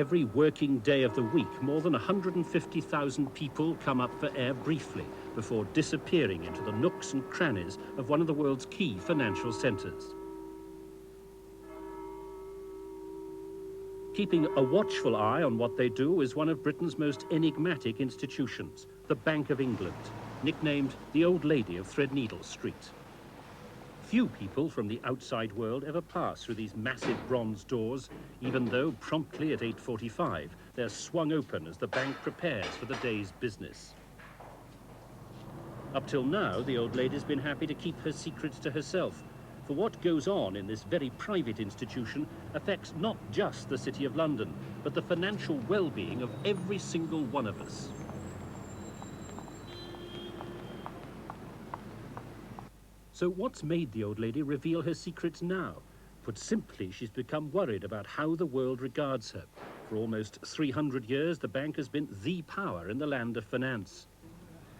Every working day of the week, more than 150,000 people come up for air briefly before disappearing into the nooks and crannies of one of the world's key financial centres. Keeping a watchful eye on what they do is one of Britain's most enigmatic institutions, the Bank of England, nicknamed the Old Lady of Threadneedle Street. Few people from the outside world ever pass through these massive bronze doors, even though promptly at 8:45 they're swung open as the bank prepares for the day's business. Up till now, the old lady's been happy to keep her secrets to herself, for what goes on in this very private institution affects not just the City of London, but the financial well-being of every single one of us. So what's made the old lady reveal her secrets now? Put simply, she's become worried about how the world regards her. For almost 300 years, the bank has been the power in the land of finance.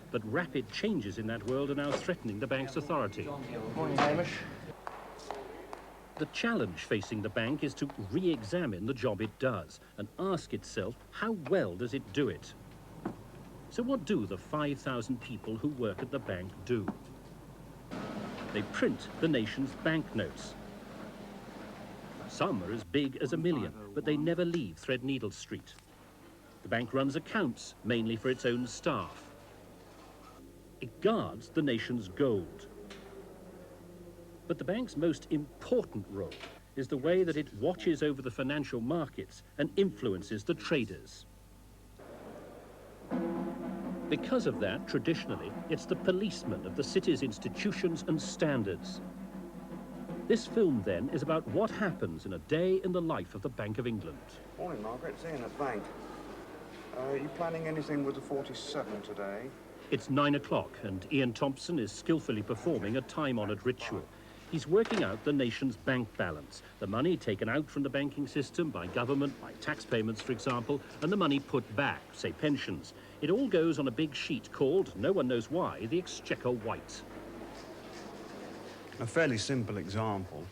But rapid changes in that world are now threatening the bank's authority. Morning, Hamish. The challenge facing the bank is to re-examine the job it does and ask itself, how well does it do it? So what do the 5,000 people who work at the bank do? They print the nation's banknotes. Some are as big as 1 million, but they never leave Threadneedle Street. The bank runs accounts, mainly for its own staff. It guards the nation's gold. But the bank's most important role is the way that it watches over the financial markets and influences the traders. Because of that, traditionally, it's the policeman of the city's institutions and standards. This film, then, is about what happens in a day in the life of the Bank of England. Morning, Margaret. It's Ian at the bank. Are you planning anything with the 47 today? It's 9 o'clock, and Ian Thompson is skillfully performing a time-honoured ritual. He's working out the nation's bank balance, the money taken out from the banking system by government, by tax payments, for example, and the money put back, say pensions. It all goes on a big sheet called, no one knows why, the Exchequer White. A fairly simple example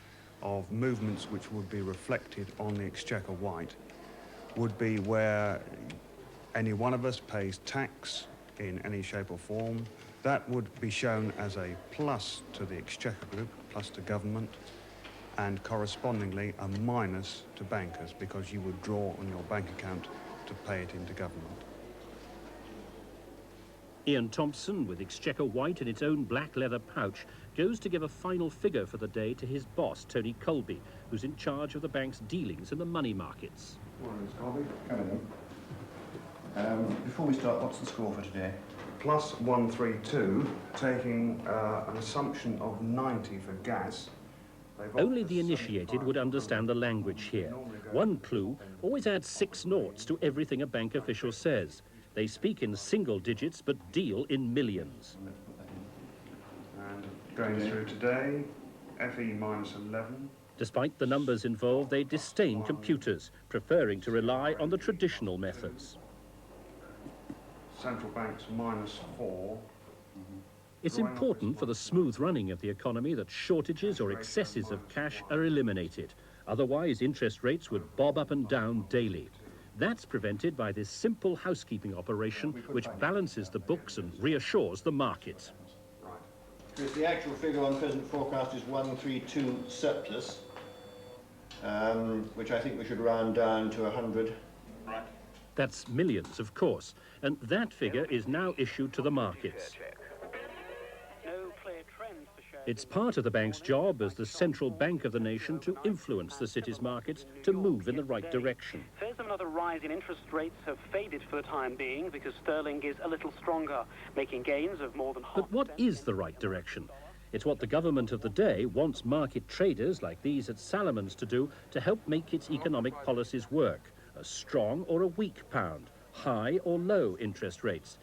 of movements which would be reflected on the Exchequer White would be where any one of us pays tax in any shape or form. That would be shown as a plus to the Exchequer Group, plus to government, and correspondingly a minus to bankers, because you would draw on your bank account to pay it into government. Ian Thompson, with Exchequer White in its own black leather pouch, goes to give a final figure for the day to his boss, Tony Colby, who's in charge of the bank's dealings in the money markets. Morning, Mr. Colby. Come in. Before we start, what's the score for today? Plus 132, taking an assumption of 90 for gas. Only the initiated would understand the language here. One clue, always add 6 noughts to everything a bank official says. They speak in single digits, but deal in millions. And going through today, FE minus 11. Despite the numbers involved, they disdain computers, preferring to rely on the traditional methods. Central banks minus 4. It's important for the smooth running of the economy that shortages or excesses of cash are eliminated. Otherwise, interest rates would bob up and down daily. That's prevented by this simple housekeeping operation which balances the books and reassures the market. Chris, the actual figure on present forecast is 132 surplus, which I think we should round down to 100. Right. That's millions, of course, and that figure is now issued to the markets. It's part of the bank's job as the central bank of the nation to influence the city's markets to move in the right direction. Fears of another rise in interest rates have faded for the time being because sterling is a little stronger, making gains of more than half. But what is the right direction? It's what the government of the day wants market traders like these at Salomons to do to help make its economic policies work. A strong or a weak pound, high or low interest rates.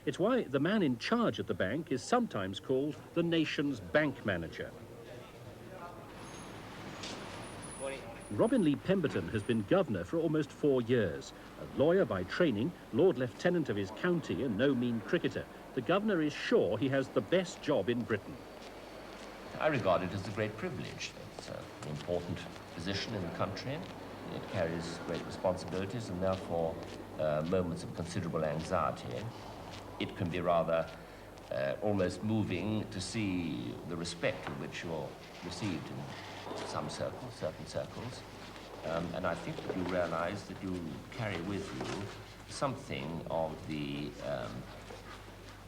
It's why the man in charge at the bank is sometimes called the nation's bank manager. Robin Lee Pemberton has been governor for almost 4 years. A lawyer by training, Lord Lieutenant of his county and no mean cricketer, the governor is sure he has the best job in Britain. I regard it as a great privilege. It's an important position in the country. It carries great responsibilities and therefore moments of considerable anxiety. It can be rather almost moving to see the respect with which you're received in some circles, certain circles. And I think that you realize that you carry with you something of the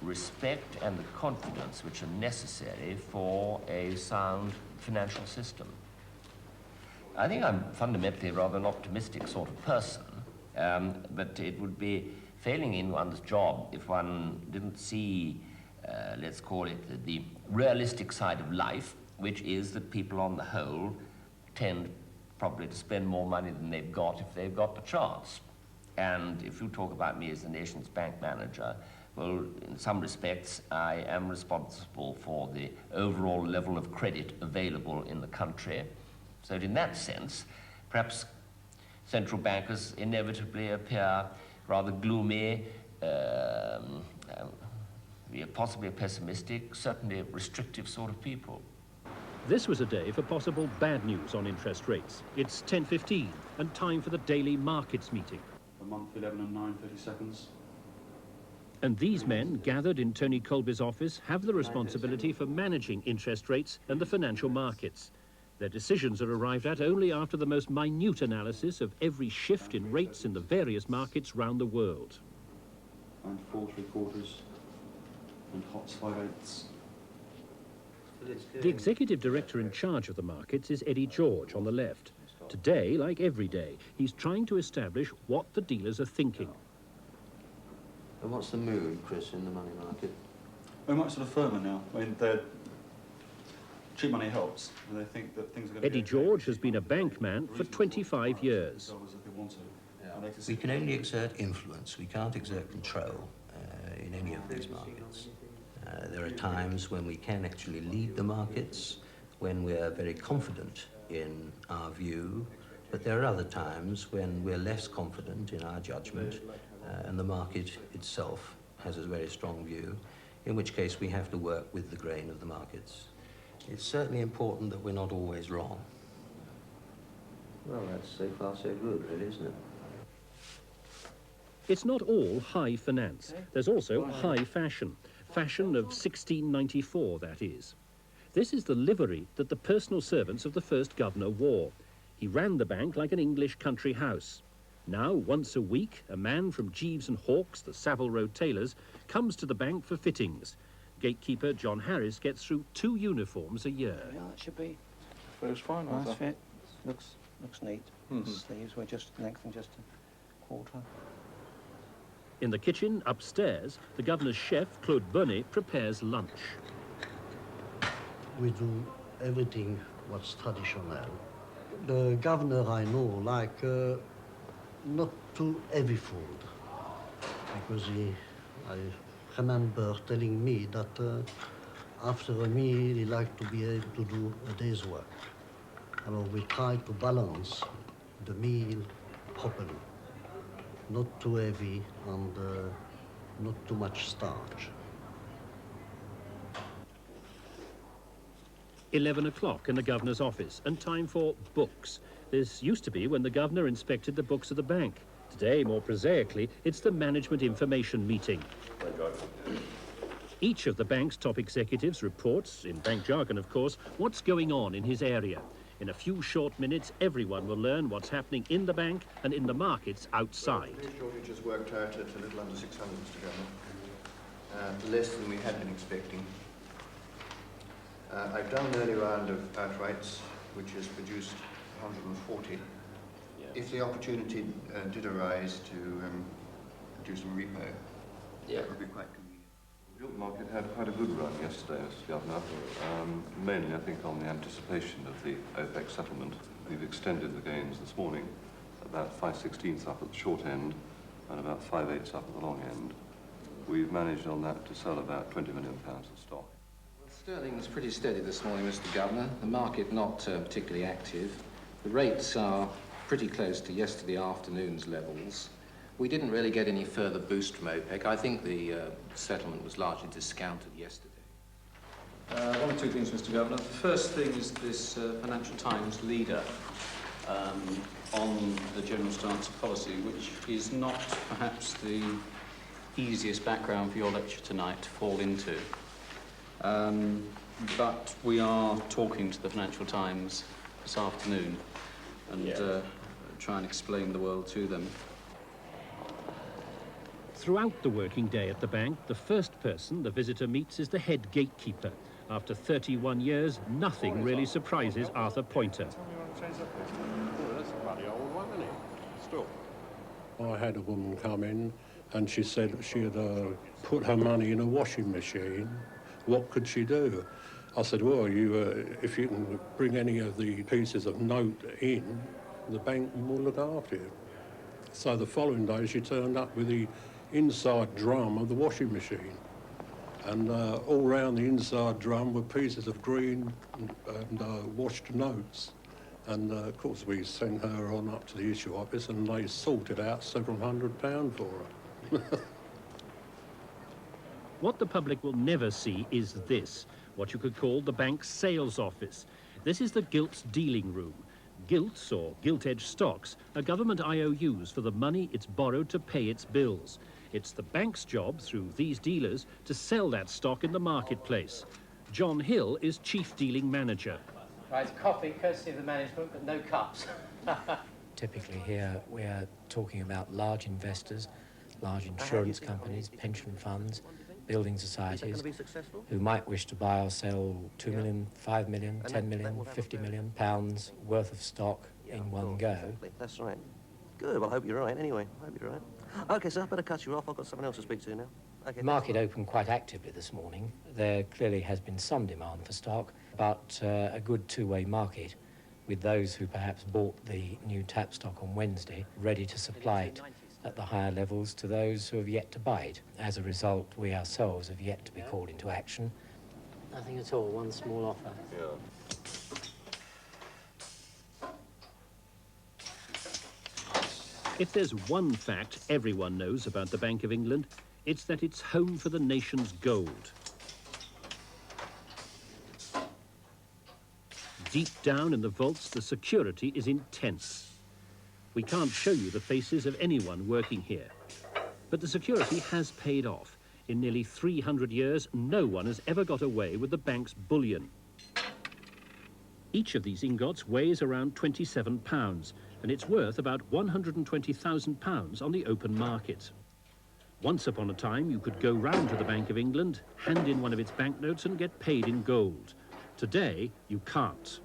respect and the confidence which are necessary for a sound financial system. I think I'm fundamentally rather an optimistic sort of person, but it would be failing in one's job if one didn't see, let's call it, the realistic side of life, which is that people on the whole tend probably to spend more money than they've got if they've got the chance. And if you talk about me as the nation's bank manager, well, in some respects, I am responsible for the overall level of credit available in the country. So in that sense, perhaps central bankers inevitably appear rather gloomy, possibly pessimistic, certainly restrictive sort of people. This was a day for possible bad news on interest rates. It's 10:15 and time for the daily markets meeting. A month, 11 and 9/32. And these men, gathered in Tony Colby's office, have the responsibility for managing interest rates and the financial markets. Their decisions are arrived at only after the most minute analysis of every shift in rates in the various markets round the world. And 4 3/4 and hots 5/8. The executive director in charge of the markets is Eddie George on the left. Today, like every day, he's trying to establish what the dealers are thinking. And what's the mood, Chris, in the money market? We're much sort of firmer now. I mean, cheap money helps, and they think that things are going to Eddie be George has been a bank man for 25 years. We can only exert influence. We can't exert control in any of these markets. There are times when we can actually lead the markets, when we're very confident in our view, but there are other times when we're less confident in our judgment, and the market itself has a very strong view, in which case we have to work with the grain of the markets. It's certainly important that we're not always wrong. Well, that's so far so good, really, isn't it? It's not all high finance. There's also high fashion. Fashion of 1694, that is. This is the livery that the personal servants of the first governor wore. He ran the bank like an English country house. Now, once a week, a man from Jeeves and Hawkes, the Savile Row tailors, comes to the bank for fittings. Gatekeeper John Harris gets through 2 uniforms a year. Yeah, that should be. Feels fine, Nice fit. Looks neat. Sleeves were just lengthened just a quarter. In the kitchen, upstairs, the governor's chef, Claude Bonnet, prepares lunch. We do everything what's traditional. The governor I know like not too heavy food, because I remember telling me that after a meal he liked to be able to do a day's work. We try to balance the meal properly. Not too heavy and not too much starch. 11 o'clock in the governor's office, and time for books. This used to be when the governor inspected the books of the bank. Today, more prosaically, it's the management information meeting. Each of the bank's top executives reports, in bank jargon of course, what's going on in his area. In a few short minutes, everyone will learn what's happening in the bank and in the markets outside. The shortage has worked out at a little under 600, Mr. Governor. Less than we had been expecting. I've done an early round of outrights, which has produced 140. If the opportunity did arise to do some repo, that would be quite convenient. The gilt market had a good run yesterday, Mr. Governor, mainly I think on the anticipation of the OPEC settlement. We've extended the gains this morning, about 5/16 up at the short end and about 5/8 up at the long end. We've managed on that to sell about £20 million of stock. Well, sterling's pretty steady this morning, Mr. Governor. The market not particularly active. The rates are pretty close to yesterday afternoon's levels. We didn't really get any further boost from OPEC. I think the settlement was largely discounted yesterday. One or two things, Mr. Governor. The first thing is this Financial Times leader on the general stance of policy, which is not perhaps the easiest background for your lecture tonight to fall into. But we are talking to the Financial Times this afternoon and try and explain the world to them. Throughout the working day at the bank, the first person the visitor meets is the head gatekeeper. After 31 years, nothing really surprises Arthur Pointer. I had a woman come in and she said that she had put her money in a washing machine. What could she do? I said, well, if you can bring any of the pieces of note in, the bank will look after you. So the following day she turned up with the inside drum of the washing machine. And all round the inside drum were pieces of green and washed notes. And of course we sent her on up to the issue office and they sorted out several £100 for her. What the public will never see is this, what you could call the bank's sales office. This is the gilts dealing room. Gilts, or gilt-edged stocks, are government IOUs for the money it's borrowed to pay its bills. It's the bank's job, through these dealers, to sell that stock in the marketplace. John Hill is chief dealing manager. Right, coffee, courtesy of the management, but no cups. Typically here we're talking about large investors, large insurance companies, pension funds, building societies, who might wish to buy or sell 2 million, 5 million, 10 million, 50 million pounds worth of stock in one go. That's right. Good, well I hope you're right anyway. I hope you're right. OK, sir, I better cut you off. I've got someone else to speak to now. Okay, the market opened quite actively this morning. There clearly has been some demand for stock, but a good two-way market, with those who perhaps bought the new tap stock on Wednesday ready to supply it at the higher levels to those who have yet to buy it. As a result, we ourselves have yet to be called into action. Nothing at all, one small offer. Yeah. If there's one fact everyone knows about the Bank of England, it's that it's home for the nation's gold. Deep down in the vaults, the security is intense. We can't show you the faces of anyone working here. But the security has paid off. In nearly 300 years, no one has ever got away with the bank's bullion. Each of these ingots weighs around £27, and it's worth about £120,000 on the open market. Once upon a time, you could go round to the Bank of England, hand in one of its banknotes and get paid in gold. Today, you can't.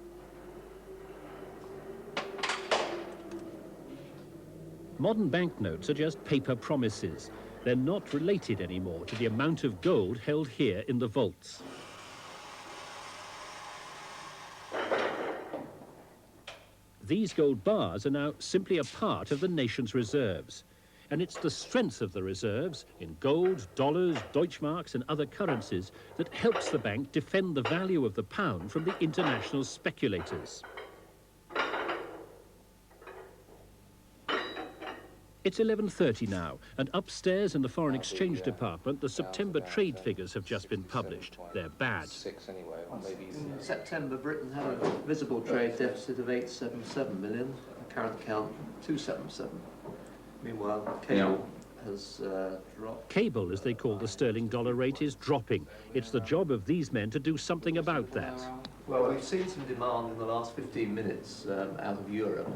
Modern banknotes are just paper promises. They're not related anymore to the amount of gold held here in the vaults. These gold bars are now simply a part of the nation's reserves. And it's the strength of the reserves in gold, dollars, Deutschmarks and other currencies that helps the bank defend the value of the pound from the international speculators. It's 11:30 now, and upstairs in the Foreign Exchange Department, the September trade figures have just been published. They're bad. In September, Britain had a visible trade deficit of 877 million, a current account 277. Meanwhile, cable has dropped. Cable, as they call the sterling dollar rate, is dropping. It's the job of these men to do something about that. Well, we've seen some demand in the last 15 minutes out of Europe,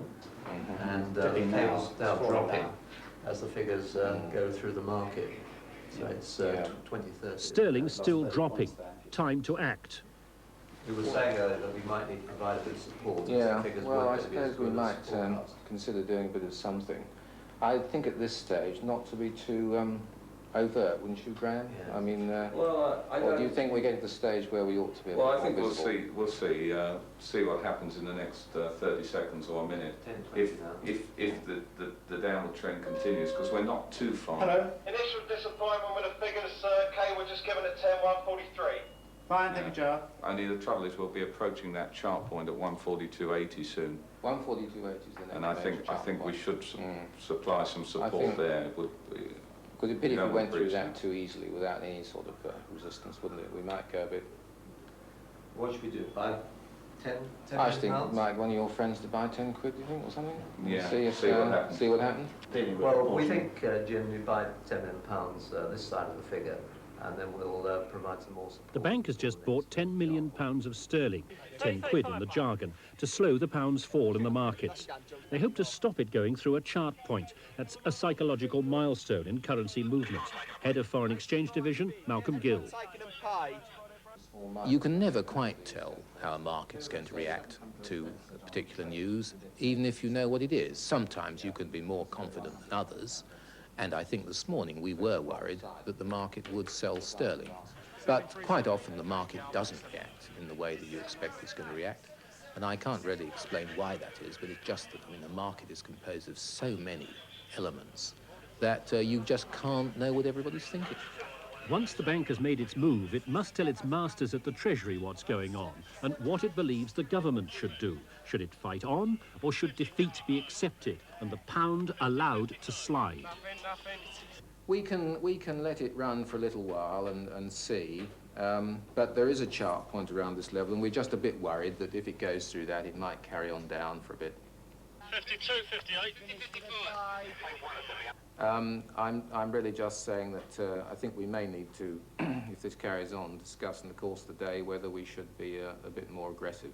and cable's now dropping as the figures go through the market. So it's 2030. Sterling's still dropping. Time to act. We were saying earlier that we might need to provide a bit of support. Yeah, well, I suppose we might consider doing a bit of something. I think at this stage not to be too overt, wouldn't you, Graham? Yeah. I mean, or do you think we're getting to the stage where we ought to be? Well, I think we'll see what happens in the next 30 seconds or a minute. If the downward trend continues, because we're not too far. Hello. Initial disappointment with the figures, Kay. We're just given at 10,143. Fine, thank you, Joe. Only the trouble is we'll be approaching that sharp point at 142.80 soon. 142.80 is the next. And I think we should supply some support there. It would be, because it'd be pity if we went through that too easily without any sort of resistance, wouldn't it? We might go a bit. What should we do? Buy? 10 I just think pounds? like one of your friends to buy 10 quid, do you think, or something? Yeah, See if, see what happens. See what happens. Well, we think generally buy £10 million this side of the figure, and then we'll provide some more support. The bank has just bought £10 million of sterling, 10 quid in the jargon, to slow the pound's fall in the markets. They hope to stop it going through a chart point. That's a psychological milestone in currency movement. Head of Foreign Exchange Division, Malcolm Gill. You can never quite tell how a market's going to react to a particular news, even if you know what it is. Sometimes you can be more confident than others, and I think this morning we were worried that the market would sell sterling. But quite often the market doesn't react in the way that you expect it's going to react, and I can't really explain why that is, but it's just that, I mean, the market is composed of so many elements that you just can't know what everybody's thinking. Once the bank has made its move, it must tell its masters at the Treasury what's going on and what it believes the government should do. Should it fight on, or should defeat be accepted and the pound allowed to slide? We can let it run for a little while and see, but there is a chart point around this level, and we're just a bit worried that if it goes through that, it might carry on down for a bit. 52, 58, 55. I'm really just saying that I think we may need to, if this carries on, discuss in the course of the day whether we should be a bit more aggressive.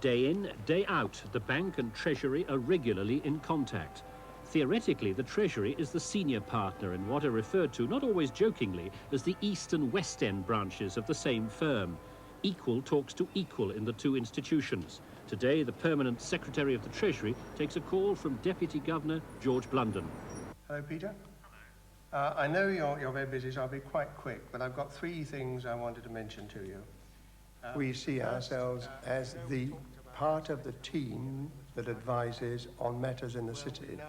Day in, day out, the bank and Treasury are regularly in contact. Theoretically, the Treasury is the senior partner in what are referred to, not always jokingly, as the East and West End branches of the same firm. Equal talks to equal in the two institutions. Today, the permanent Secretary of the Treasury takes a call from Deputy Governor George Blunden. Hello, Peter. I know you're very busy, so I'll be quite quick, but I've got 3 things I wanted to mention to you. We see ourselves as the part of the team that advises on matters in the city.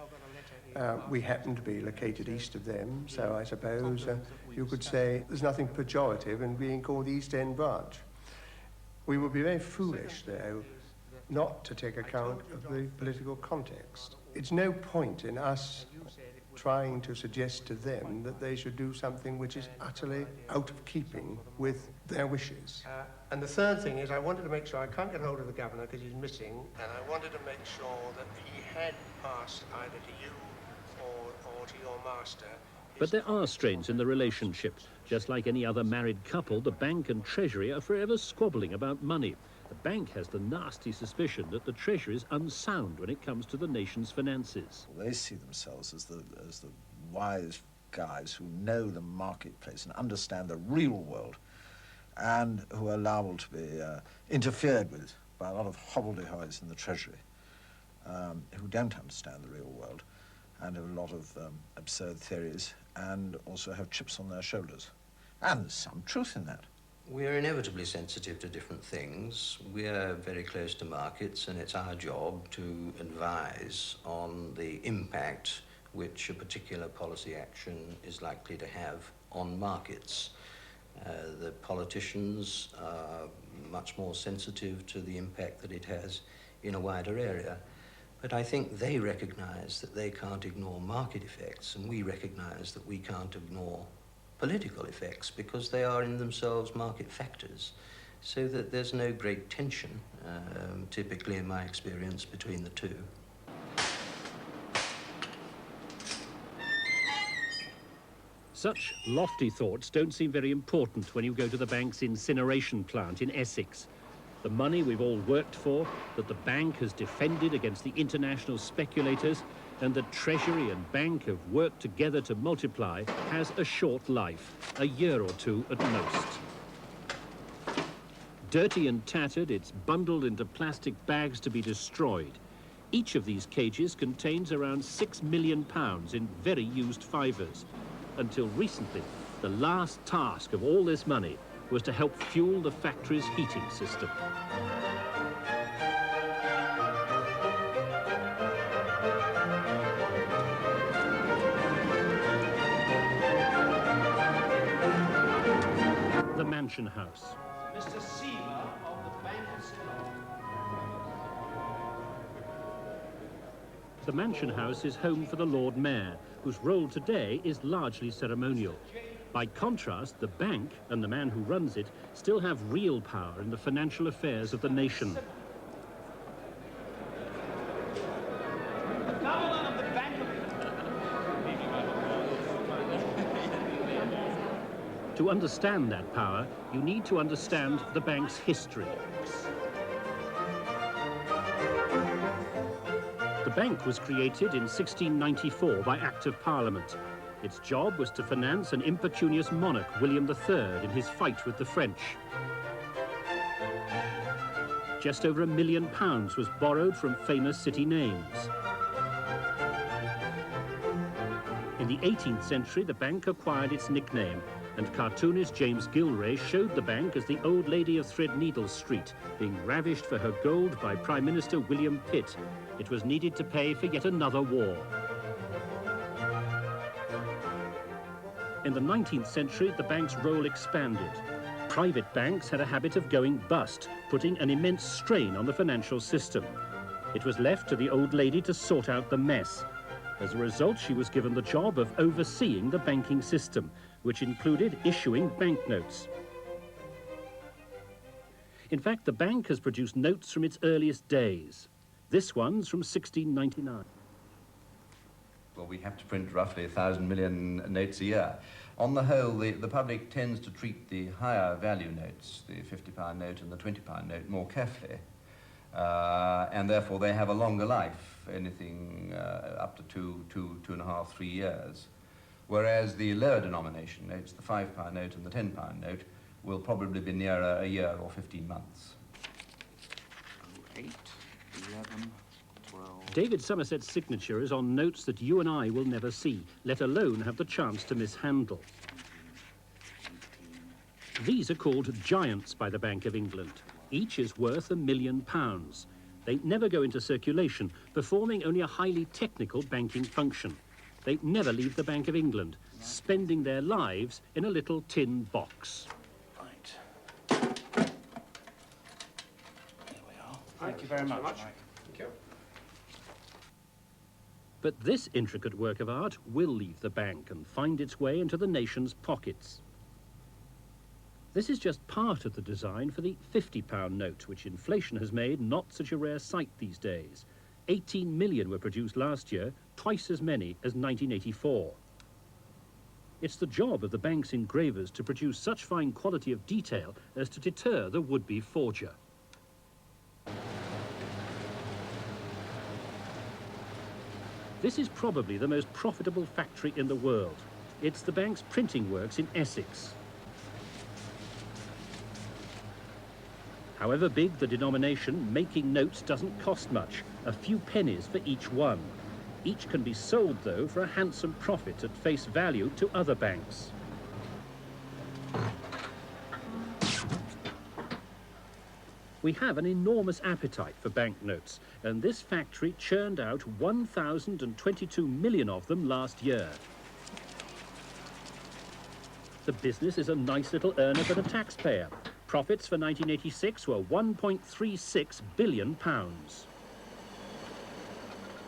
We happen to be located east of them, so I suppose you could say there's nothing pejorative in being called the East End branch. We would be very foolish, though, not to take account of the political context. It's no point in us trying to suggest to them that they should do something which is utterly out of keeping with their wishes. And the third thing is I wanted to make sure, I can't get hold of the governor because he's missing, and I wanted to make sure that he had passed either to you or to your master. But there are strains in the relationship. Just like any other married couple, the bank and Treasury are forever squabbling about money. The bank has the nasty suspicion that the Treasury is unsound when it comes to the nation's finances. They see themselves as the wise guys who know the marketplace and understand the real world, and who are liable to be interfered with by a lot of hobbledehoys in the Treasury, who don't understand the real world and have a lot of absurd theories and also have chips on their shoulders. And there's some truth in that. We're inevitably sensitive to different things. We're very close to markets, and it's our job to advise on the impact which a particular policy action is likely to have on markets. The politicians are much more sensitive to the impact that it has in a wider area. But I think they recognize that they can't ignore market effects, and we recognize that we can't ignore political effects because they are in themselves market factors, so that there's no great tension, typically in my experience, between the two. Such lofty thoughts don't seem very important when you go to the bank's incineration plant in Essex. The money we've all worked for, that the bank has defended against the international speculators, and the Treasury and bank have worked together to multiply, has a short life, a year or two at most. Dirty and tattered, it's bundled into plastic bags to be destroyed. Each of these cages contains around £6 million in very used fivers. Until recently, the last task of all this money was to help fuel the factory's heating system. The Mansion House. Mr. Seaver of the Bank of Ceylon. The Mansion House is home for the Lord Mayor, whose role today is largely ceremonial. By contrast, the bank and the man who runs it still have real power in the financial affairs of the nation. To understand that power, you need to understand the bank's history. The bank was created in 1694 by Act of Parliament. Its job was to finance an impecunious monarch, William III, in his fight with the French. Just over £1 million was borrowed from famous city names. In the 18th century, the bank acquired its nickname, and cartoonist James Gilray showed the bank as the old lady of Threadneedle Street, being ravished for her gold by Prime Minister William Pitt. It was needed to pay for yet another war. In the 19th century, the bank's role expanded. Private banks had a habit of going bust, putting an immense strain on the financial system. It was left to the old lady to sort out the mess. As a result, she was given the job of overseeing the banking system, which included issuing banknotes. In fact, the bank has produced notes from its earliest days. This one's from 1699. Well, we have to print roughly 1,000 million notes a year. On the whole, the public tends to treat the higher value notes, the £50 note and the £20 note, more carefully. And therefore they have a longer life, anything up to two and a half, 3 years. Whereas the lower denomination notes, the £5 note and the £10 note, will probably be nearer a year or 15 months. 8, 11, 12... David Somerset's signature is on notes that you and I will never see, let alone have the chance to mishandle. These are called giants by the Bank of England. Each is worth £1 million. They never go into circulation, performing only a highly technical banking function. They never leave the Bank of England, spending their lives in a little tin box. Right. There we are. Thank you very much, Mike. Thank you. But this intricate work of art will leave the bank and find its way into the nation's pockets. This is just part of the design for the £50 note, which inflation has made not such a rare sight these days. 18 million were produced last year, twice as many as 1984. It's the job of the bank's engravers to produce such fine quality of detail as to deter the would-be forger. This is probably the most profitable factory in the world. It's the bank's printing works in Essex. However big the denomination, making notes doesn't cost much, a few pennies for each one. Each can be sold, though, for a handsome profit at face value to other banks. We have an enormous appetite for banknotes, and this factory churned out 1,022 million of them last year. The business is a nice little earner for the taxpayer. Profits for 1986 were £1.36 billion.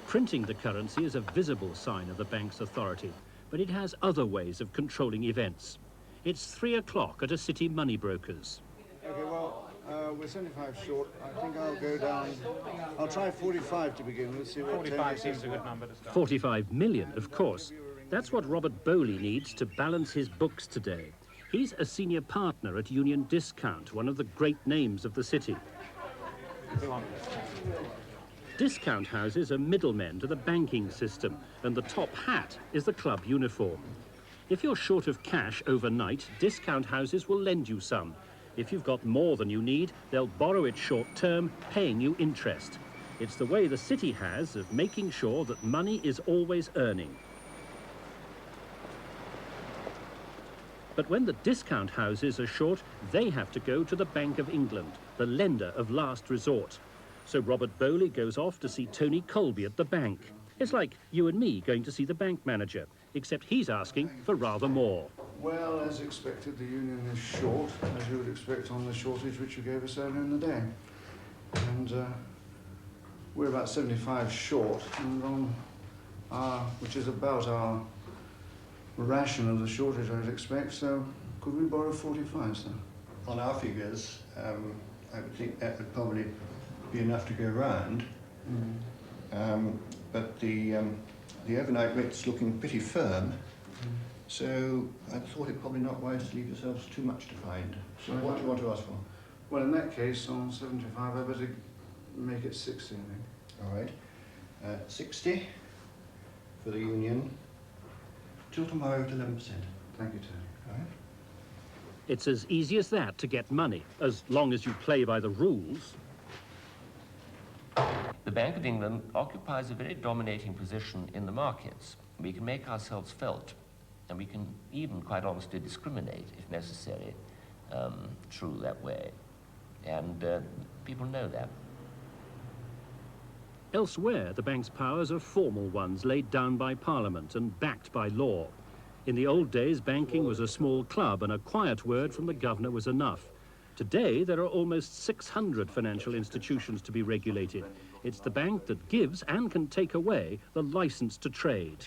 Printing the currency is a visible sign of the bank's authority, but it has other ways of controlling events. It's 3 o'clock at a city money-broker's. Okay, well, we're 75 short. I think I'll go down. I'll try 45 to begin with, see what 45 seems a good number to start. 45 million, of course. That's what Robert Bowley needs to balance his books today. He's a senior partner at Union Discount, one of the great names of the city. Discount houses are middlemen to the banking system, and the top hat is the club uniform. If you're short of cash overnight, discount houses will lend you some. If you've got more than you need, they'll borrow it short term, paying you interest. It's the way the city has of making sure that money is always earning. But when the discount houses are short, they have to go to the Bank of England, the lender of last resort. So Robert Bowley goes off to see Tony Colby at the bank. It's like you and me going to see the bank manager, except he's asking for rather more. Well, as expected, the union is short, as you would expect on the shortage which you gave us earlier in the day. And we're about 75 short, and on which is about our ration of the shortage, I'd expect. So, could we borrow 45, sir? On our figures, I would think that would probably be enough to go round. But the overnight rate's looking pretty firm. So I thought it probably not wise to leave yourselves too much to find. So what do you want to ask for? Well, in that case, on 75, I better make it 60, I think. All right. 60 for the union. Till tomorrow at 11%. Thank you, Tony. All right. It's as easy as that to get money, as long as you play by the rules. The Bank of England occupies a very dominating position in the markets. We can make ourselves felt, and we can even, quite honestly, discriminate, if necessary, through that way. And people know that. Elsewhere, the bank's powers are formal ones laid down by Parliament and backed by law. In the old days, banking was a small club and a quiet word from the governor was enough. Today, there are almost 600 financial institutions to be regulated. It's the bank that gives and can take away the license to trade.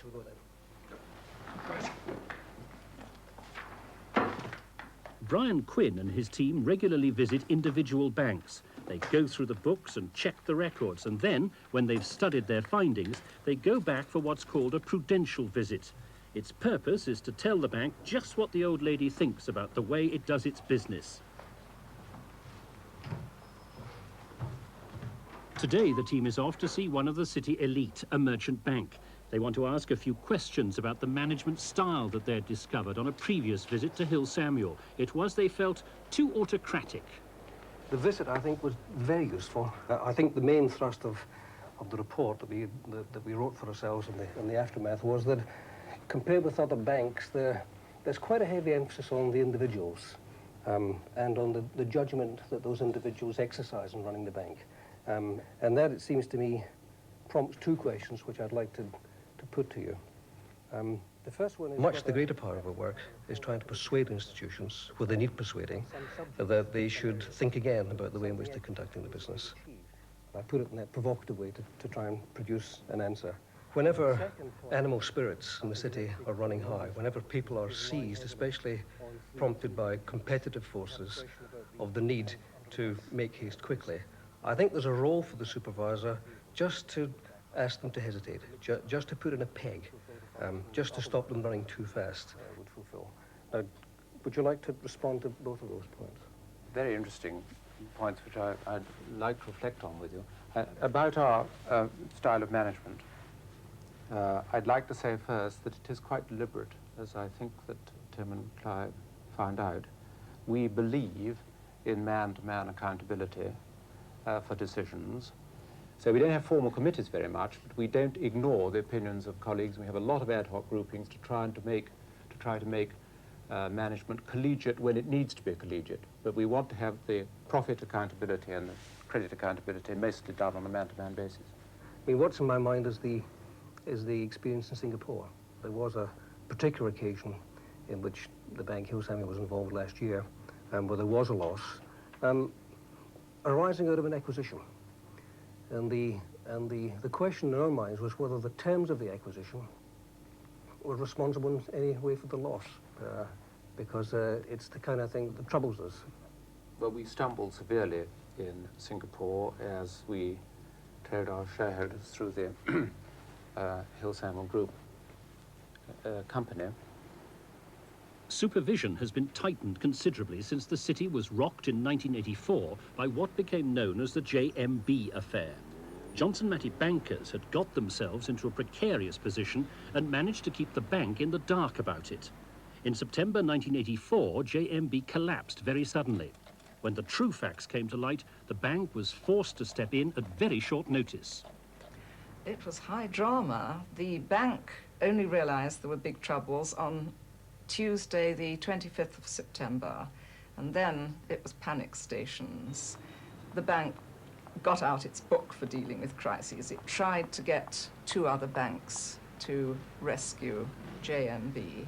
Brian Quinn and his team regularly visit individual banks. They go through the books and check the records, and then, when they've studied their findings, they go back for what's called a prudential visit. Its purpose is to tell the bank just what the old lady thinks about the way it does its business. Today, the team is off to see one of the city elite, a merchant bank. They want to ask a few questions about the management style that they'd discovered on a previous visit to Hill Samuel. It was, they felt, too autocratic. The visit, I think, was very useful. I think the main thrust of the report that we wrote for ourselves in the aftermath was that, compared with other banks, there's quite a heavy emphasis on the individuals and on the judgment that those individuals exercise in running the bank. And that, it seems to me, prompts two questions which I'd like to put to you. The first one is much the greater part of our work is trying to persuade institutions, where they need persuading, that they should think again about the way in which they're conducting the business. I put it in that provocative way to try and produce an answer. Whenever animal spirits in the city are running high, whenever people are seized, especially prompted by competitive forces of the need to make haste quickly, I think there's a role for the supervisor just to ask them to hesitate, just to put in a peg, just to stop them running too fast. Would fulfill. Now, would you like to respond to both of those points? Very interesting points which I'd like to reflect on with you. About our style of management, I'd like to say first that it is quite deliberate, as I think that Tim and Clive found out. We believe in man-to-man accountability for decisions. So we don't have formal committees very much, but we don't ignore the opinions of colleagues. We have a lot of ad hoc groupings to try to make management collegiate when it needs to be collegiate. But we want to have the profit accountability and the credit accountability mostly done on a man-to-man basis. I mean, what's in my mind is the experience in Singapore. There was a particular occasion in which the bank Hill Samuel was involved last year, where there was a loss arising out of an acquisition. And the question in our minds was whether the terms of the acquisition were responsible in any way for the loss, because it's the kind of thing that troubles us. Well, we stumbled severely in Singapore as we trailed our shareholders through the Hill Samuel Group company. Supervision has been tightened considerably since the city was rocked in 1984 by what became known as the JMB affair. Johnson Matthey bankers had got themselves into a precarious position and managed to keep the bank in the dark about it. In September 1984, JMB collapsed very suddenly. When the true facts came to light, the bank was forced to step in at very short notice. It was high drama. The bank only realized there were big troubles on Tuesday, the 25th of September, and then it was panic stations. The bank got out its book for dealing with crises. It tried to get two other banks to rescue JMB.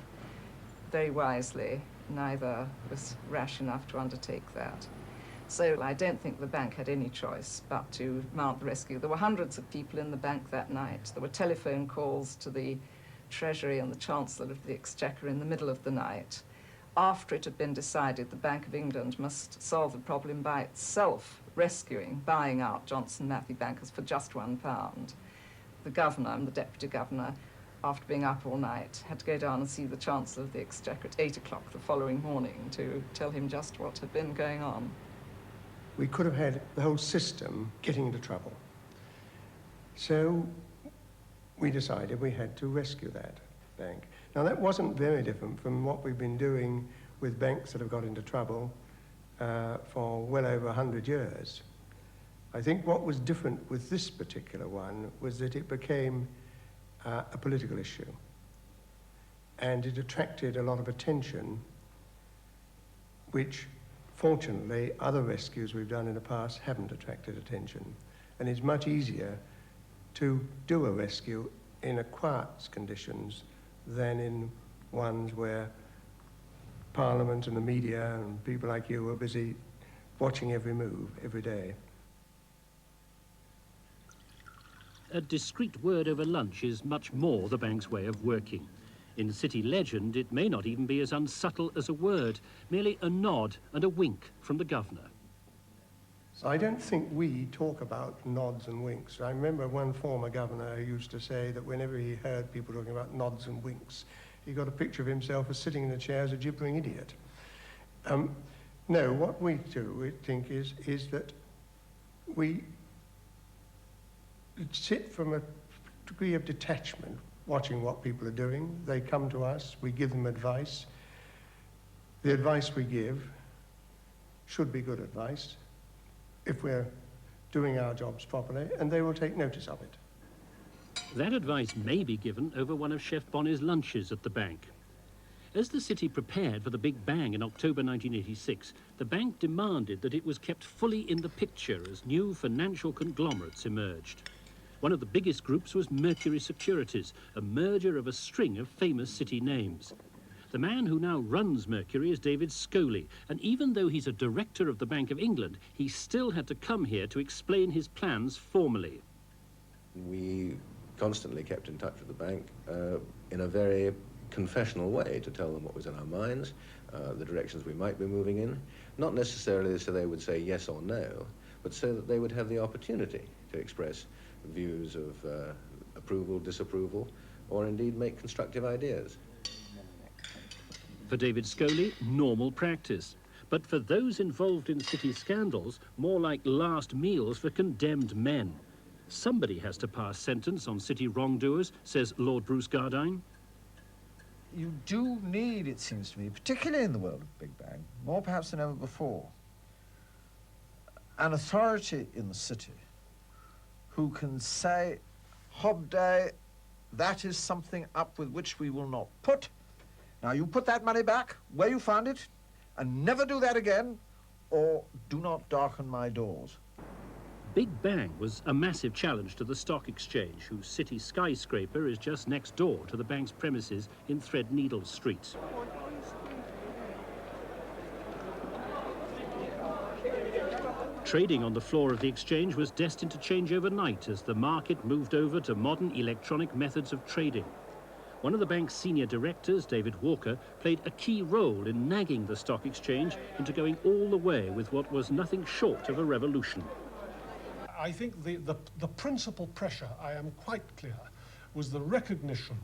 Very wisely, neither was rash enough to undertake that. So I don't think the bank had any choice but to mount the rescue. There were hundreds of people in the bank that night. There were telephone calls to the Treasury and the Chancellor of the Exchequer in the middle of the night, after it had been decided the Bank of England must solve the problem by itself, buying out Johnson Matthey bankers for just £1. The governor and the deputy governor, after being up all night, had to go down and see the Chancellor of the Exchequer at 8 o'clock the following morning to tell him just what had been going on. We could have had the whole system getting into trouble. So we decided we had to rescue that bank. Now, that wasn't very different from what we've been doing with banks that have got into trouble for well over 100 years. I think what was different with this particular one was that it became a political issue, and it attracted a lot of attention, which fortunately other rescues we've done in the past haven't attracted attention. And it's much easier to do a rescue in a quiet conditions than in ones where Parliament and the media and people like you are busy watching every move every day. A discreet word over lunch is much more the bank's way of working. In city legend, it may not even be as unsubtle as a word, merely a nod and a wink from the governor. I don't think we talk about nods and winks. I remember one former governor who used to say that whenever he heard people talking about nods and winks, he got a picture of himself as sitting in a chair as a gibbering idiot. No, what we do, we think, is that we sit from a degree of detachment, watching what people are doing. They come to us, we give them advice. The advice we give should be good advice if we're doing our jobs properly, and they will take notice of it. That advice may be given over one of Chef Bonny's lunches at the bank. As the city prepared for the Big Bang in October 1986, the bank demanded that it was kept fully in the picture as new financial conglomerates emerged. One of the biggest groups was Mercury Securities, a merger of a string of famous city names. The man who now runs Mercury is David Scholey, and even though he's a director of the Bank of England, he still had to come here to explain his plans formally. We constantly kept in touch with the bank in a very confessional way to tell them what was in our minds, the directions we might be moving in, not necessarily so they would say yes or no, but so that they would have the opportunity to express views of approval, disapproval, or indeed make constructive ideas. For David Scholey, normal practice. But for those involved in city scandals, more like last meals for condemned men. Somebody has to pass sentence on city wrongdoers, says Lord Bruce Gardine. You do need, it seems to me, particularly in the world of Big Bang, more perhaps than ever before, an authority in the city who can say, Hobday, that is something up with which we will not put. Now, you put that money back where you found it, and never do that again, or do not darken my doors. Big Bang was a massive challenge to the stock exchange, whose city skyscraper is just next door to the bank's premises in Threadneedle Street. Trading on the floor of the exchange was destined to change overnight as the market moved over to modern electronic methods of trading. One of the bank's senior directors, David Walker, played a key role in nagging the stock exchange into going all the way with what was nothing short of a revolution. I think the principal pressure, I am quite clear, was the recognition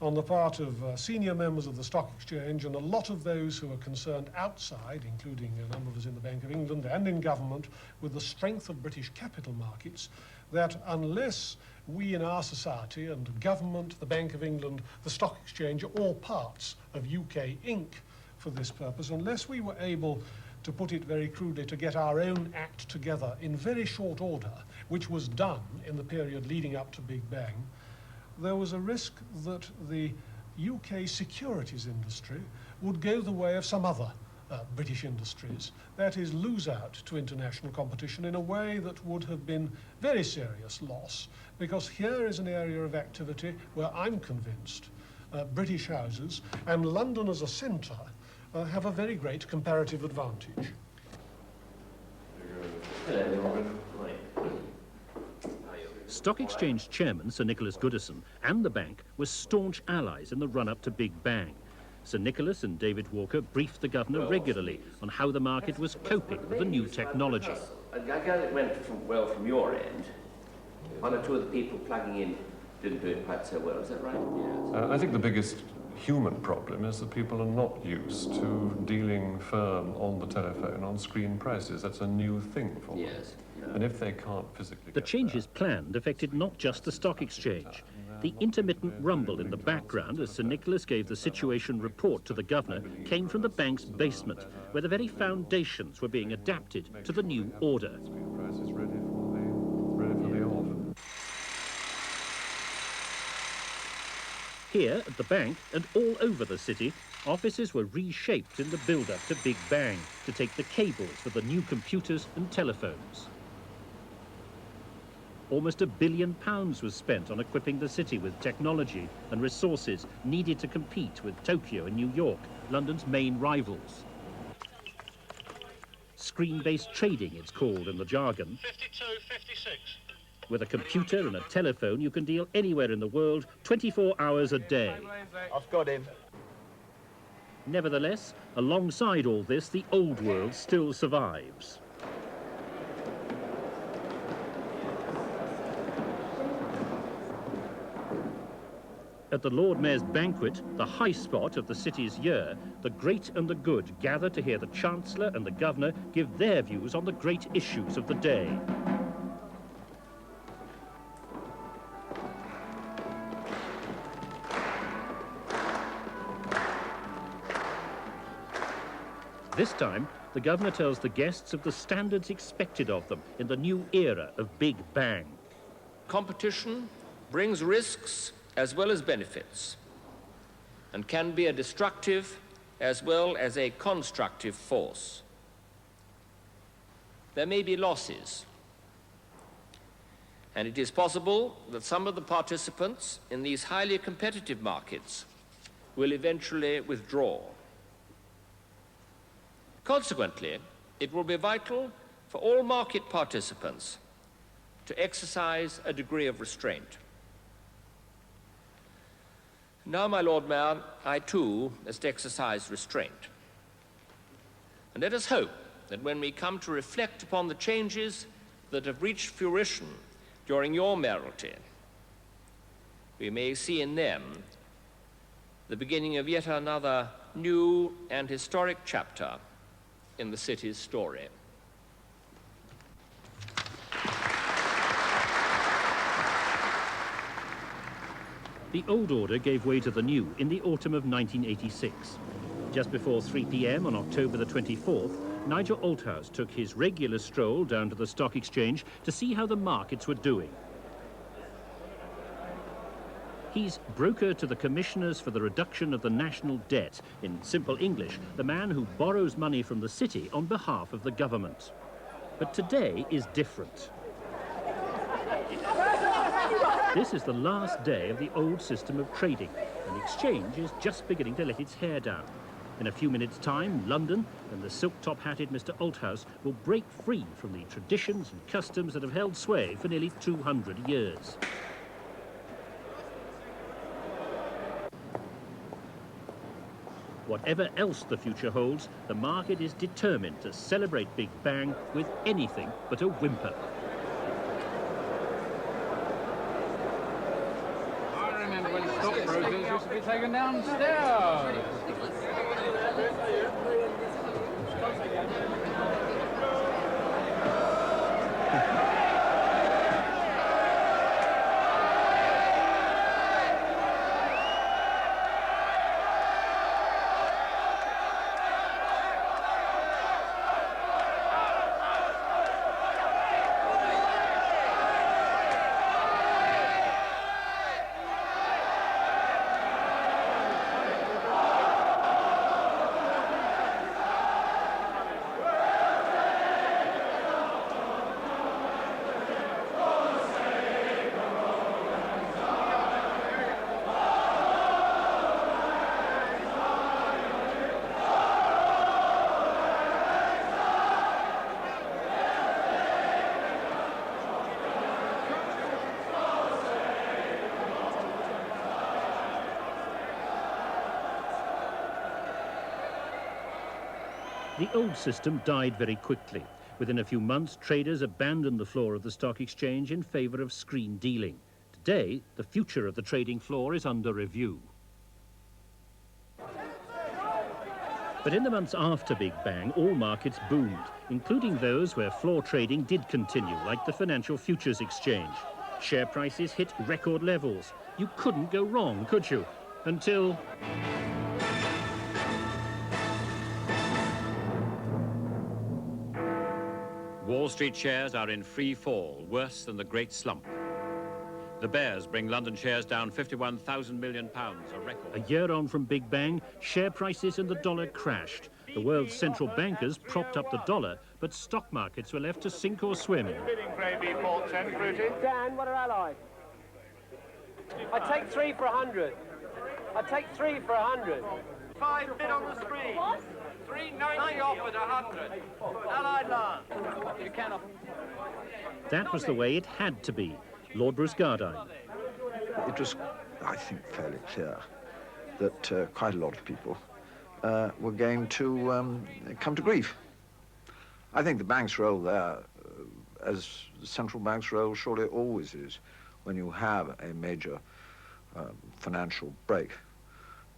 on the part of senior members of the stock exchange and a lot of those who are concerned outside, including a number of us in the Bank of England and in government, with the strength of British capital markets, that unless we in our society and government, the Bank of England, the stock exchange are all parts of UK Inc. for this purpose, unless we were able, to put it very crudely, to get our own act together in very short order, which was done in the period leading up to Big Bang, there was a risk that the UK securities industry would go the way of some other British industries, that is, lose out to international competition in a way that would have been very serious loss, because here is an area of activity where I'm convinced British houses and London as a centre have a very great comparative advantage. Stock Exchange chairman Sir Nicholas Goodison and the bank were staunch allies in the run-up to Big Bang. Sir Nicholas and David Walker briefed the governor regularly on how the market was coping with the new technology. I gather it went well from your end. One or two of the people plugging in didn't do it quite so well, is that right? Yes. I think the biggest human problem is that people are not used to dealing firm on the telephone on screen prices. That's a new thing for them. Yes. And if they can't physically... The changes planned affected not just the stock exchange. The intermittent rumble in the background as Sir Nicholas gave the situation report to the governor came from the bank's basement, where the very foundations were being adapted to the new order. Prices ready for the off. Here at the bank and all over the city, offices were reshaped in the build-up to Big Bang to take the cables for the new computers and telephones. Almost £1 billion was spent on equipping the city with technology and resources needed to compete with Tokyo and New York, London's main rivals. Screen-based trading, it's called in the jargon. 52.56. With a computer and a telephone, you can deal anywhere in the world, 24 hours a day. I've got him. Nevertheless, alongside all this, the old world still survives. At the Lord Mayor's banquet, the high spot of the city's year, the great and the good gather to hear the Chancellor and the Governor give their views on the great issues of the day. This time, the Governor tells the guests of the standards expected of them in the new era of Big Bang. Competition brings risks as well as benefits, and can be a destructive as well as a constructive force. There may be losses, and it is possible that some of the participants in these highly competitive markets will eventually withdraw. Consequently, it will be vital for all market participants to exercise a degree of restraint. Now, my Lord Mayor, I too must exercise restraint. And let us hope that when we come to reflect upon the changes that have reached fruition during your mayoralty, we may see in them the beginning of yet another new and historic chapter in the city's story. The old order gave way to the new in the autumn of 1986. Just before 3 p.m. on October the 24th, Nigel Althouse took his regular stroll down to the stock exchange to see how the markets were doing. He's broker to the commissioners for the reduction of the national debt. In simple English, the man who borrows money from the city on behalf of the government. But today is different. This is the last day of the old system of trading, and the exchange is just beginning to let its hair down. In a few minutes' time, London and the silk-top-hatted Mr. Althouse will break free from the traditions and customs that have held sway for nearly 200 years. Whatever else the future holds, the market is determined to celebrate Big Bang with anything but a whimper. I remember when stockbrokers used to be taken downstairs. The old system died very quickly. Within a few months, traders abandoned the floor of the stock exchange in favour of screen dealing. Today, the future of the trading floor is under review. But in the months after Big Bang, all markets boomed, including those where floor trading did continue, like the financial futures exchange. Share prices hit record levels. You couldn't go wrong, could you? Until... Wall Street shares are in free fall, worse than the Great Slump. The bears bring London shares down £51,000 million, a record. A year on from Big Bang, share prices and the dollar crashed. The world's central bankers propped up the dollar, but stock markets were left to sink or swim. Bidding gravy, port 10, fruity. Dan, what are allied? I take 3 for 100. I take 3 for 100. 5 bid on the screen. What? 390 offered 100. Allied last. You cannot. That was the way it had to be. Lord Bruce Gardine. It was, I think, fairly clear that quite a lot of people were going to come to grief. I think the bank's role there, as the central bank's role surely always is, when you have a major financial break,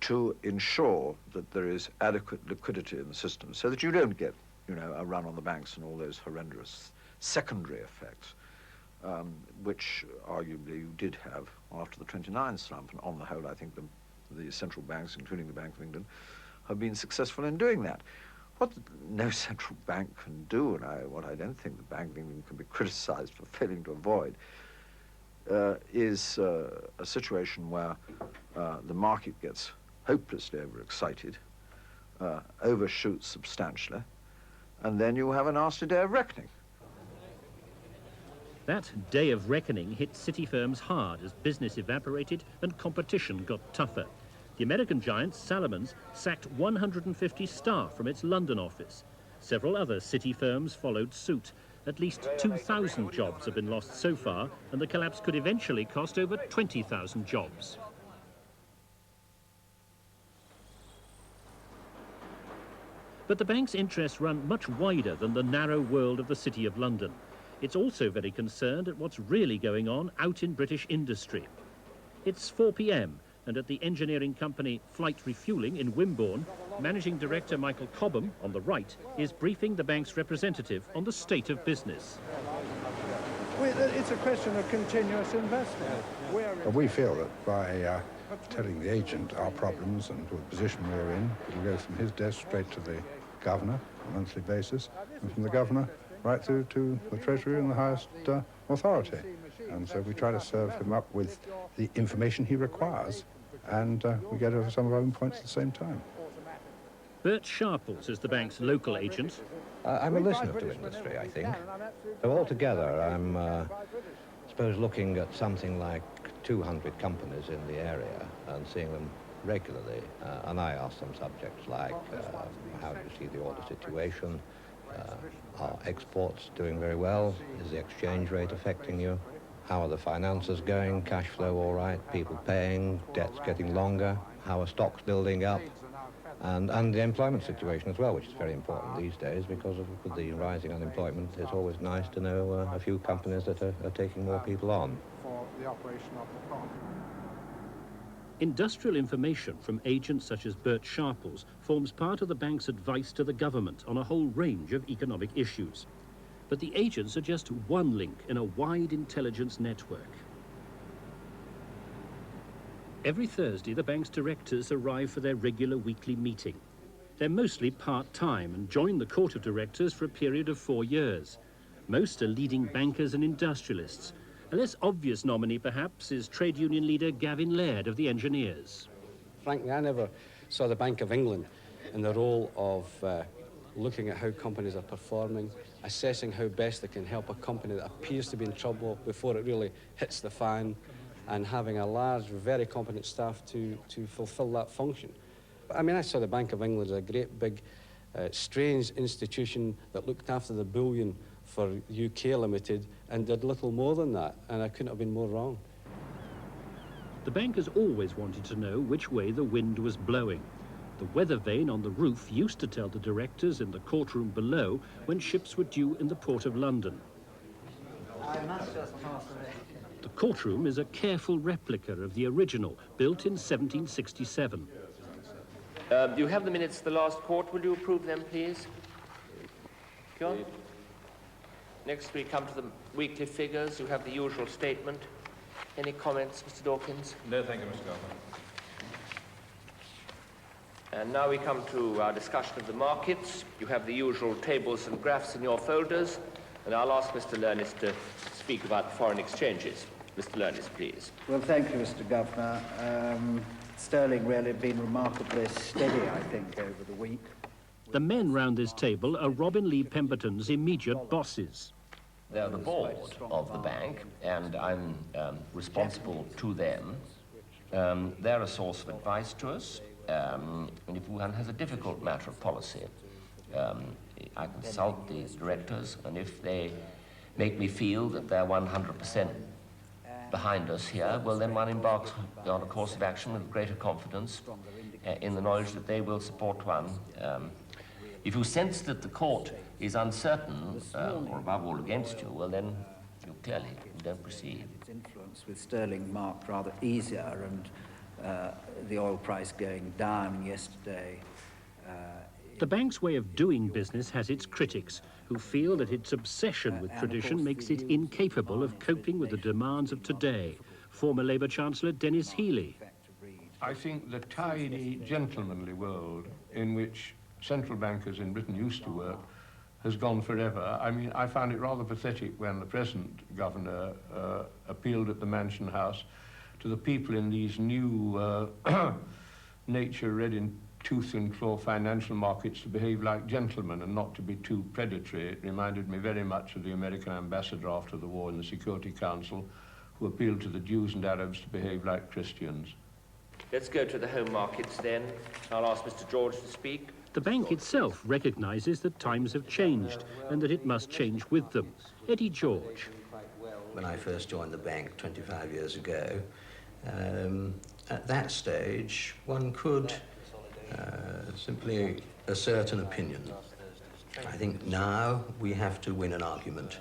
to ensure that there is adequate liquidity in the system so that you don't get, you know, a run on the banks and all those horrendous secondary effects, which arguably you did have after the 29 slump. And on the whole, I think the central banks, including the Bank of England, have been successful in doing that. What no central bank can do, and what I don't think the Bank of England can be criticized for failing to avoid, is a situation where the market gets hopelessly overexcited, overshoots substantially, and then you have a nasty day of reckoning. That day of reckoning hit city firms hard as business evaporated and competition got tougher. The American giant Salomons sacked 150 staff from its London office. Several other city firms followed suit. At least 2,000 jobs have been lost so far, and the collapse could eventually cost over 20,000 jobs. But the bank's interests run much wider than the narrow world of the City of London. It's also very concerned at what's really going on out in British industry. It's 4 p.m, and at the engineering company Flight Refuelling in Wimborne, Managing Director Michael Cobham, on the right, is briefing the bank's representative on the state of business. It's a question of continuous investment. We feel that by telling the agent our problems and the position we're in, it'll go from his desk straight to the governor on a monthly basis, and from the governor right through to the Treasury and the highest authority. And so we try to serve him up with the information he requires, and we get over some of our own points at the same time. Bert Sharples is the bank's local agent. I'm a listener to industry, I think. So altogether, I'm, suppose, looking at something like 200 companies in the area and seeing them regularly. And I ask them subjects like, how do you see the order situation? Are exports doing very well? Is the exchange rate affecting you? How are the finances going? Cash flow all right? People paying? Debts getting longer? How are stocks building up? And the employment situation as well, which is very important these days because of the rising unemployment. It's always nice to know a few companies that are taking more people on. For the operation of the plant. Industrial information from agents such as Bert Sharples forms part of the bank's advice to the government on a whole range of economic issues. But the agents are just one link in a wide intelligence network. Every Thursday, the bank's directors arrive for their regular weekly meeting. They're mostly part-time and join the court of directors for a period of 4 years. Most are leading bankers and industrialists. A less obvious nominee, perhaps, is trade union leader Gavin Laird of the Engineers. Frankly, I never saw the Bank of England in the role of looking at how companies are performing, assessing how best they can help a company that appears to be in trouble before it really hits the fan, and having a large, very competent staff to fulfil that function. I mean, I saw the Bank of England as a great big, strange institution that looked after the bullion for UK Limited and did little more than that, and I couldn't have been more wrong. The bank has always wanted to know which way the wind was blowing. The weather vane on the roof used to tell the directors in the courtroom below when ships were due in the port of London. The courtroom is a careful replica of the original, built in 1767. You have the minutes of the last court. Will you approve them, please? John? Next we come to the weekly figures. You have the usual statement. Any comments, Mr. Dawkins? No, thank you, Mr. Governor. And now we come to our discussion of the markets. You have the usual tables and graphs in your folders, and I'll ask Mr. Lernis to speak about foreign exchanges. Mr. Lernis, please. Well, thank you, Mr. Governor. Sterling really been remarkably steady, I think, over the week. The men round this table are Robin Lee Pemberton's immediate bosses. They're the board of the bank, and I'm responsible to them. They're a source of advice to us. And if one has a difficult matter of policy, I consult the directors, and if they make me feel that they're 100% behind us here, well, then one embarks on a course of action with greater confidence in the knowledge that they will support one. If you sense that the court is uncertain, or above all against you, well, then you clearly don't proceed. Its influence with sterling marked rather easier, and the oil price going down yesterday. The bank's way of doing business has its critics, who feel that its obsession with tradition makes it incapable of coping with the demands of today. Former Labour Chancellor Dennis Healey. I think the tidy, gentlemanly world in which central bankers in Britain used to work has gone forever. I mean, I found it rather pathetic when the present governor appealed at the Mansion House to the people in these new nature red in tooth and claw financial markets to behave like gentlemen and not to be too predatory. It reminded me very much of the American ambassador after the war in the Security Council, who appealed to the Jews and Arabs to behave like Christians. Let's go to the home markets then. I'll ask Mr. George to speak. The bank itself recognises that times have changed and that it must change with them. Eddie George. When I first joined the bank 25 years ago, at that stage, one could simply assert an opinion. I think now we have to win an argument,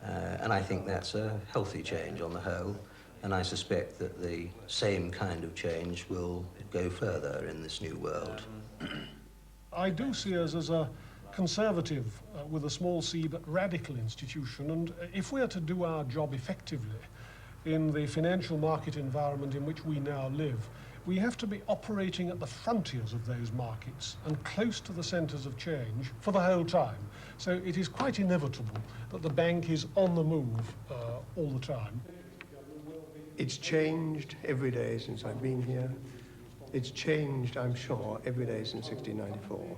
and I think that's a healthy change on the whole, and I suspect that the same kind of change will go further in this new world. I do see us as a conservative, with a small c, but radical institution, and if we are to do our job effectively in the financial market environment in which we now live, we have to be operating at the frontiers of those markets and close to the centres of change for the whole time. So it is quite inevitable that the bank is on the move all the time. It's changed every day since I've been here. It's changed, I'm sure, every day since 1694.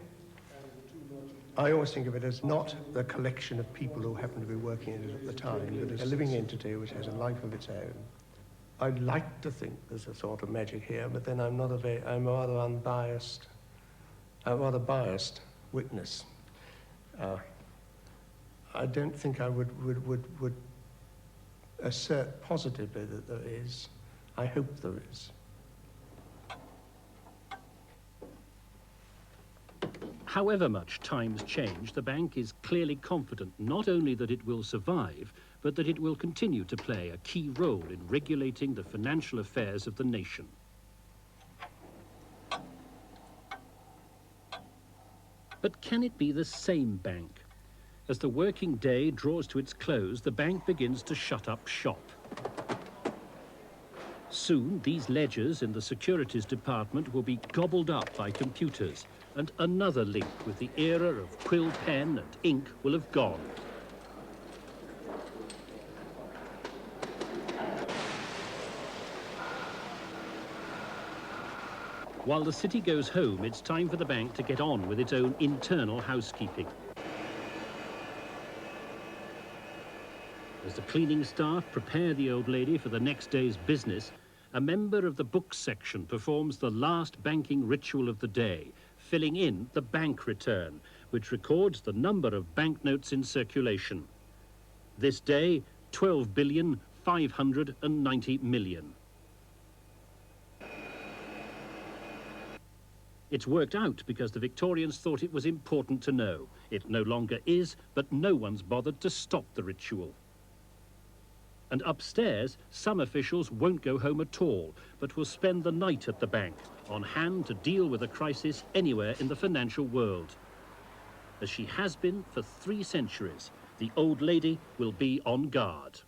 I always think of it as not the collection of people who happen to be working in it at the time, but as a living entity which has a life of its own. I'd like to think there's a sort of magic here, but then I'm a rather unbiased, a rather biased witness. I don't think I would assert positively that there is. I hope there is. However much times change, the bank is clearly confident not only that it will survive, but that it will continue to play a key role in regulating the financial affairs of the nation. But can it be the same bank? As the working day draws to its close, the bank begins to shut up shop. Soon, these ledgers in the securities department will be gobbled up by computers, and another link with the era of quill pen and ink will have gone. While the city goes home, it's time for the bank to get on with its own internal housekeeping. As the cleaning staff prepare the old lady for the next day's business, a member of the books section performs the last banking ritual of the day, filling in the bank return, which records the number of banknotes in circulation. This day, 12,590,000,000. It's worked out because the Victorians thought it was important to know. It no longer is, but no one's bothered to stop the ritual. And upstairs, some officials won't go home at all, but will spend the night at the bank, on hand to deal with a crisis anywhere in the financial world. As she has been for 3 centuries, the old lady will be on guard.